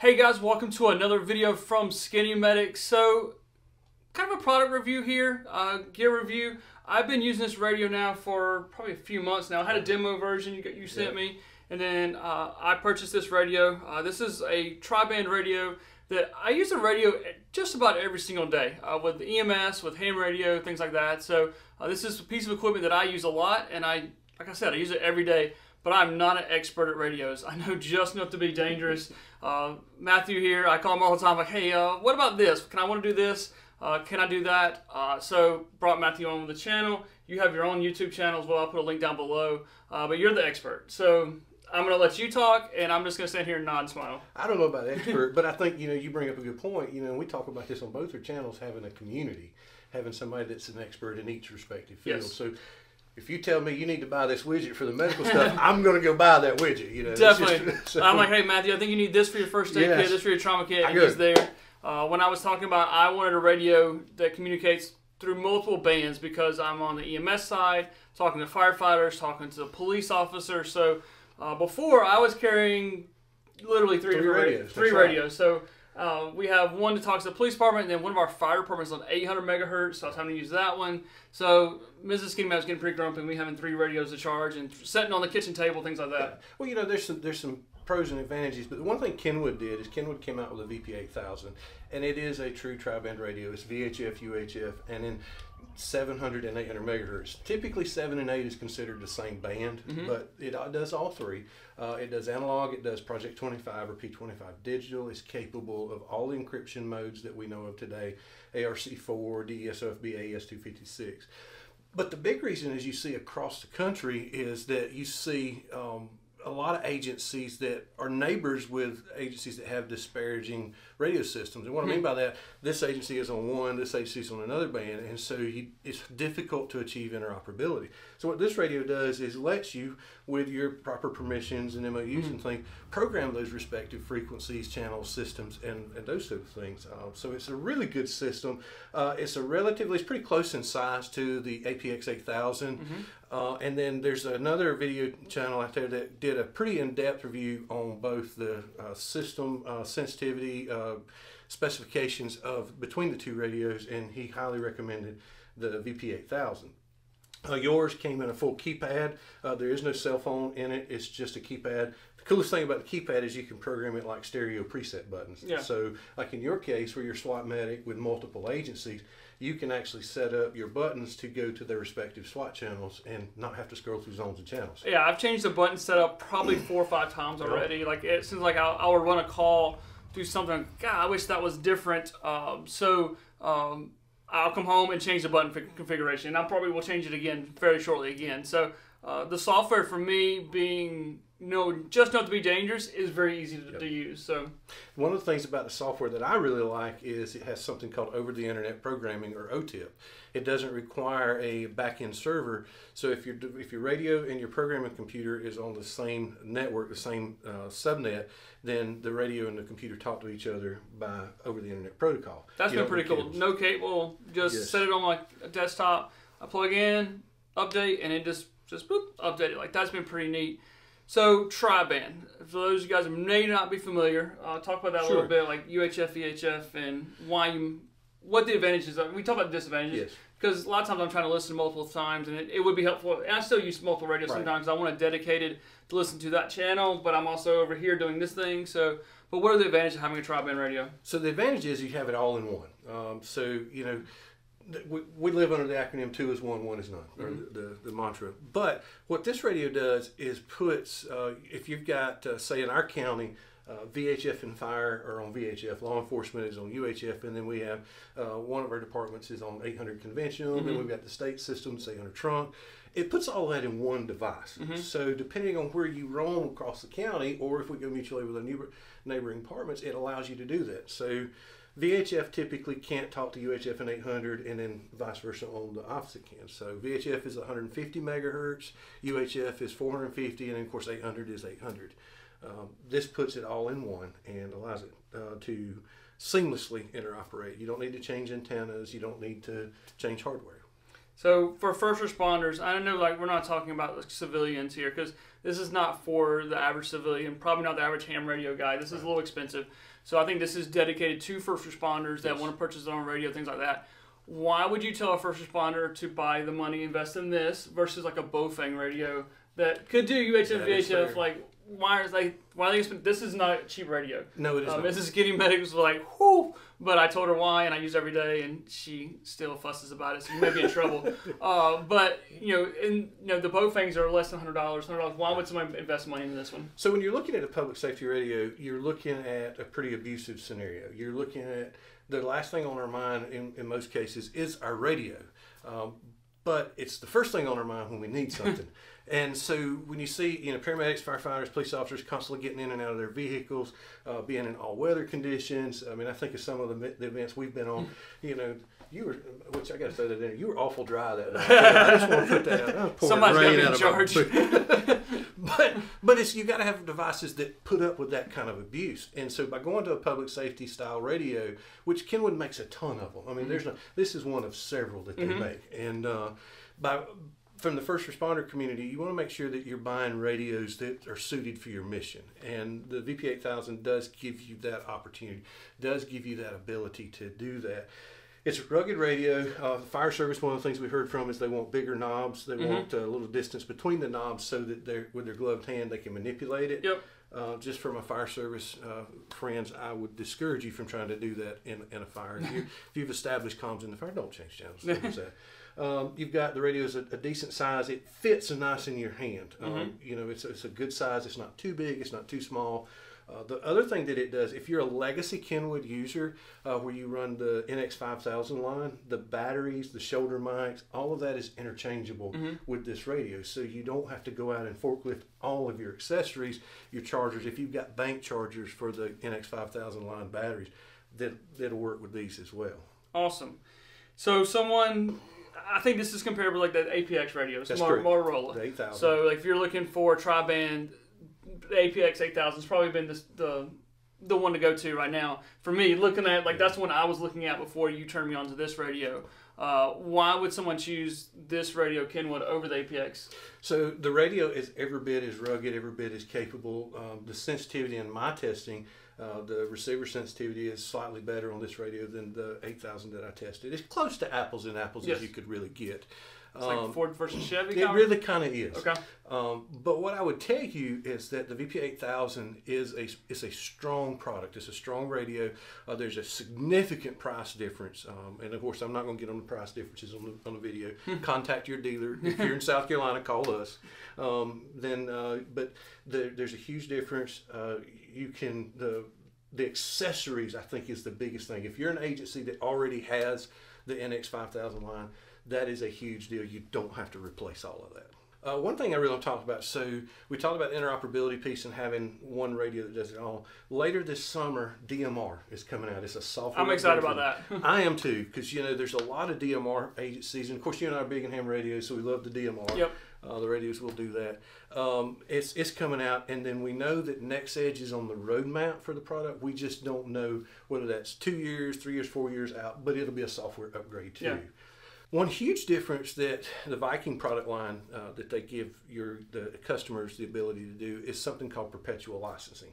Hey guys, welcome to another video from SkinnyMedic. So, kind of a product review here, gear review. I've been using this radio now for probably a few months now. I had a demo version you sent me, and then I purchased this radio. This is a tri-band radio that I use the radio just about every single day with EMS, with ham radio, things like that. So this is a piece of equipment that I use a lot, and like I said, I use it every day. But I'm not an expert at radios. I know just enough to be dangerous. Matthew here, I call him all the time, like, hey, what about this? I want to do this? Can I do that? So brought Matthew on with the channel. You have your own YouTube channel as well. I'll put a link down below. But you're the expert. So I'm going to let you talk, and I'm just going to stand here and nod and smile. I don't know about expert, but I think, you bring up a good point. We talk about this on both our channels, having a community, having somebody that's an expert in each respective field. Yes. So if you tell me you need to buy this widget for the medical stuff, I'm going to go buy that widget. Definitely. I'm like, hey, Matthew, I think you need this for your first aid kit, this for your trauma kit, and it's there. When I was talking about I wanted a radio that communicates through multiple bands because I'm on the EMS side, talking to firefighters, talking to police officers. So before, I was carrying literally three radios. So we have one that talks to the police department, and then one of our fire departments on 800 megahertz, so I was having to use that one. So Mrs. SkinnyMedic was getting pretty grumpy, and we having 3 radios to charge and sitting on the kitchen table, things like that. Yeah. Well, there's some pros and advantages, but the one thing Kenwood did is Kenwood came out with a VP8000, and it is a true tri-band radio. It's VHF, UHF, and then 700 and 800 megahertz. Typically 7 and 8 is considered the same band, but it does all three. It does analog, it does Project 25 or P25 digital. It's capable of all the encryption modes that we know of today, ARC4, DSOFB, AS256. But the big reason is you see across the country is that you see a lot of agencies that are neighbors with agencies that have disparaging radio systems. And what I mean by that, this agency is on one, this agency is on another band, and so it's difficult to achieve interoperability. So what this radio does is lets you, with your proper permissions and MOUs and things, program those respective frequencies, channels, systems, and those sort of things. So it's a really good system. It's pretty close in size to the APX8000. And then there's another video channel out there that did a pretty in-depth review on both the system sensitivity specifications between the two radios, and he highly recommended the VP8000. Yours came in a full keypad. There is no cell phone in it. It's just a keypad. The coolest thing about the keypad is you can program it like stereo preset buttons. Yeah. So like in your case where you're SWAT medic with multiple agencies, you can actually set up your buttons to go to their respective SWAT channels and not have to scroll through zones and channels. Yeah, I've changed the button setup probably 4 or 5 times already. Like it seems like I would run a call, do something. God, I wish that was different. I'll come home and change the button configuration, and I probably will change it again very shortly again. So the software for me being just enough to be dangerous is very easy to use. So one of the things about the software that I really like is it has something called over-the-internet programming, or OTIP. It doesn't require a back-end server. So if your radio and your programming computer is on the same network, the same subnet, then the radio and the computer talk to each other by over-the-internet protocol. That's been pretty cool. No cable, just set it on my desktop. I plug in, update, and it just boop, update it. Like, that's been pretty neat. So tri-band, for those of you guys who may not be familiar, talk about that a little bit, like UHF, VHF, and what the advantages are. We talk about the disadvantages, because a lot of times I'm trying to listen multiple times, and it would be helpful. And I still use multiple radios sometimes. I want to dedicate it to listen to that channel, but I'm also over here doing this thing. So, but what are the advantages of having a tri-band radio? So the advantage is you have it all in one. We live under the acronym 2 is 1, 1 is none, or the mantra. But what this radio does is puts, if you've got, say in our county, VHF and fire are on VHF, law enforcement is on UHF, and then we have one of our departments is on 800 conventional, then we've got the state system, 800 trunk. It puts all that in one device. So depending on where you roam across the county, or if we go mutually with our neighboring departments, it allows you to do that. So VHF typically can't talk to UHF and 800, and then vice versa on the opposite can. So VHF is 150 megahertz, UHF is 450, and then of course 800 is 800. This puts it all in one and allows it to seamlessly interoperate. You don't need to change antennas. You don't need to change hardware. So for first responders, I know like we're not talking about like civilians here because this is not for the average civilian, probably not the average ham radio guy. This is a little expensive. So I think this is dedicated to first responders that want to purchase their own radio, things like that. Why would you tell a first responder to buy the money, invest in this versus like a Bofang radio that could do UHF, VHF? Like why are they this is not a cheap radio. No, it is not. Mrs. SkinnyMedic was like, whoo, but I told her why, and I use it every day, and she still fusses about it, so you may be in trouble. But the Bofangs are less than $100. Why would somebody invest money in this one? So when you're looking at a public safety radio, you're looking at a pretty abusive scenario. You're looking at the last thing on our mind in most cases is our radio. But it's the first thing on our mind when we need something. And so when you see, paramedics, firefighters, police officers constantly getting in and out of their vehicles, being in all weather conditions. I mean, I think of some of the events we've been on, you were, which I got to say that you were awful dry that night. I just want to put that out. Somebody's got to be in charge. But it's, you got to have devices that put up with that kind of abuse. And so by going to a public safety style radio, which Kenwood makes a ton of them. I mean, this is one of several that they make. And from the first responder community, you want to make sure that you're buying radios that are suited for your mission. And the VP8000 does give you that opportunity, does give you that ability to do that. It's a rugged radio. The fire service, one of the things we heard from is they want bigger knobs. They want a little distance between the knobs so that with their gloved hand they can manipulate it. Yep. Just for my fire service friends, I would discourage you from trying to do that in a fire. If you've established comms in the fire, don't change channels. You've got the radio is a decent size. It fits nice in your hand. It's a good size. It's not too big. It's not too small. The other thing that it does, if you're a legacy Kenwood user where you run the NX5000 line, the batteries, the shoulder mics, all of that is interchangeable with this radio. So you don't have to go out and forklift all of your accessories, your chargers. If you've got bank chargers for the NX5000 line batteries, that'll work with these as well. Awesome. So I think this is comparable like the APX radios, Motorola. The 8000. So like if you're looking for a tri-band, the APX 8000 has probably been the one to go to right now. For me, looking at, that's one I was looking at before you turned me on to this radio. Why would someone choose this radio, Kenwood, over the APX? So the radio is every bit as rugged, every bit as capable. The sensitivity in my testing, the receiver sensitivity is slightly better on this radio than the 8000 that I tested. It's close to apples and apples as you could really get. It's like Ford versus Chevy? It really kind of is. Okay. But what I would tell you is that the VP8000 is a strong product. It's a strong radio. There's a significant price difference. And of course, I'm not going to get on the price differences on the video. Contact your dealer. If you're in South Carolina, call us. But there's a huge difference. The accessories, I think, is the biggest thing. If you're an agency that already has the NX5000 line, that is a huge deal. You don't have to replace all of that. One thing I really want to talk about, so we talked about the interoperability piece and having one radio that does it all. Later this summer, DMR is coming out. It's a software. I'm excited about that. I am too, because there's a lot of DMR agencies, and of course you and I are big in ham radios, so we love the DMR. Yep. The radios will do that. It's coming out, and then we know that NextEdge is on the roadmap for the product. We just don't know whether that's 2 years, 3 years, 4 years out, but it'll be a software upgrade too. Yeah. One huge difference that the Viking product line that they give the customers the ability to do is something called perpetual licensing.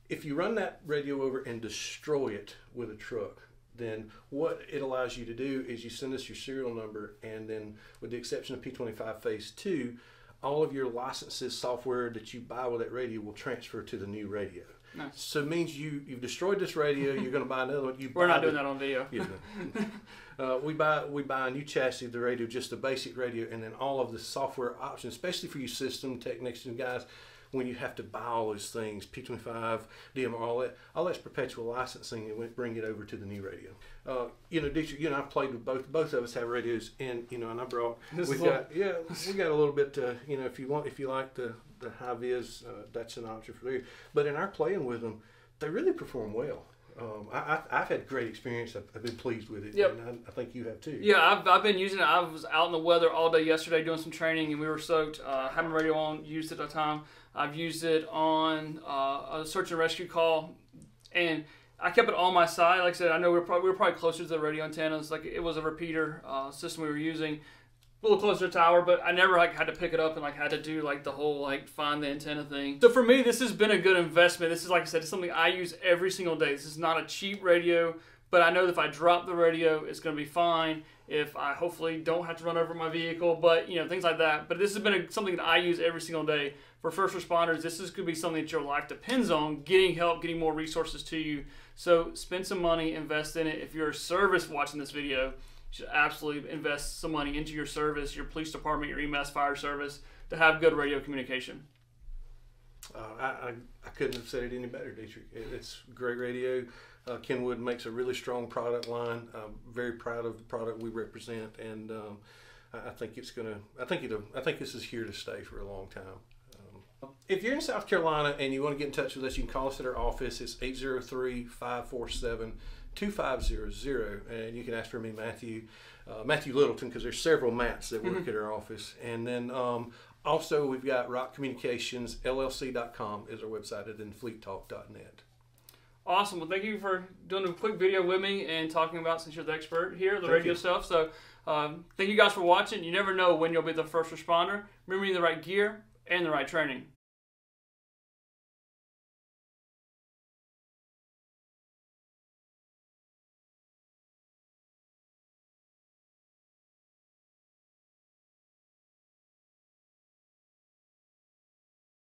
If you run that radio over and destroy it with a truck, then what it allows you to do is you send us your serial number, and then with the exception of P25 Phase 2, all of your licenses, software that you buy with that radio will transfer to the new radio. Nice. So it means you've destroyed this radio, you're going to buy another one. We're not doing that on video. We buy a new chassis of the radio, just the basic radio, and then all of the software options, especially for you system technician guys, when you have to buy all those things, P25, DMR, all that's perpetual licensing, and we bring it over to the new radio. Dietrich, you and I played with both of us have radios, and and I brought we got a little bit. If you like the high vis, that's an option for you. But in our playing with them, they really perform well. I've had great experience. I've been pleased with it, and I think you have too. Yeah, I've been using it. I was out in the weather all day yesterday doing some training, and we were soaked. Having the radio on, used it at a time. I've used it on a search and rescue call, and I kept it on my side. Like I said, I know we were probably closer to the radio antennas. Like it was a repeater system we were using. a little closer to the tower, but I never like had to pick it up and like had to do like the whole like find the antenna thing. So for me, this has been a good investment. This is, like I said, it's something I use every single day. This is not a cheap radio, but I know that if I drop the radio, it's going to be fine. If I hopefully don't have to run over my vehicle, but you know, things like that. But this has been something that I use every single day. For first responders, this is going to be something that your life depends on, getting help, getting more resources to you. So spend some money, invest in it. If you're a service watching this video, you should absolutely invest some money into your service, your police department, your EMS fire service, to have good radio communication. I couldn't have said it any better, Dietrich. It's great radio. Kenwood makes a really strong product line. I'm very proud of the product we represent, and I think it's gonna. I think this is here to stay for a long time. If you're in South Carolina and you want to get in touch with us, you can call us at our office. It's 803-547-2500, and you can ask for me, Matthew Littleton, because there's several Matts that work at our office. And then also we've got Rock Communications, LLC.com is our website, and then FleetTalk.net. Awesome. Well, thank you for doing a quick video with me and talking about, since you're the expert here, the radio stuff. So thank you guys for watching. You never know when you'll be the first responder. Remember, you need the right gear and the right training.